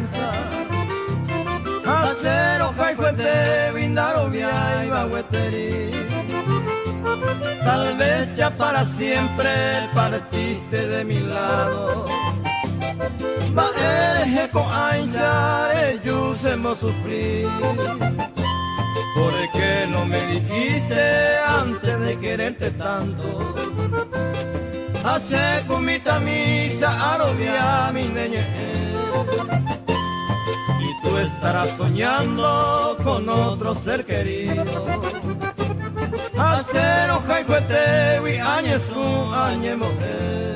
esperanza. Acero, jaifuete, vindaro, via y bagueteri. Tal vez ya para siempre partiste de mi lado. Va eres con ancha, ellos hemos sufrido. ¿Por qué no me dijiste antes de quererte tanto? Hace con mi tamisa, arobia mi niñez. Y tú estarás soñando con otro ser querido. Hacer hoja y fuete, y añes un año mujer.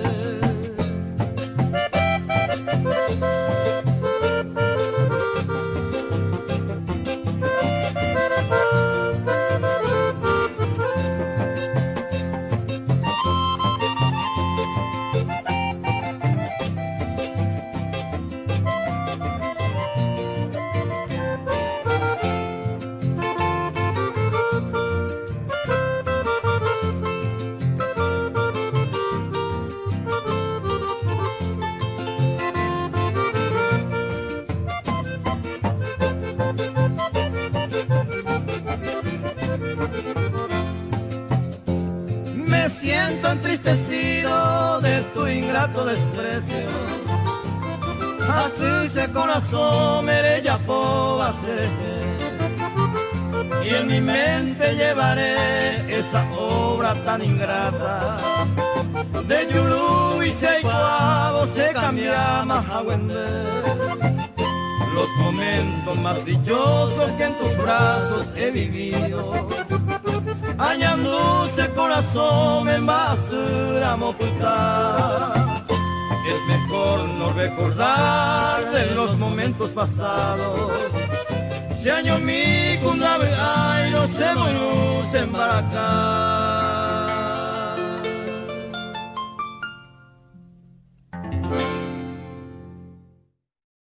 Me siento entristecido de tu ingrato desprecio. Así se corazón merella poba ser. Y en mi mente llevaré esa obra tan ingrata. De Yulú y Seicuavo se cambia Mahahuende. Los momentos más dichosos que en tus brazos he vivido. Añándose corazón en basura moputa. Es mejor no recordar de los momentos pasados. Si año mi cundabe ay no se moyó se embarca.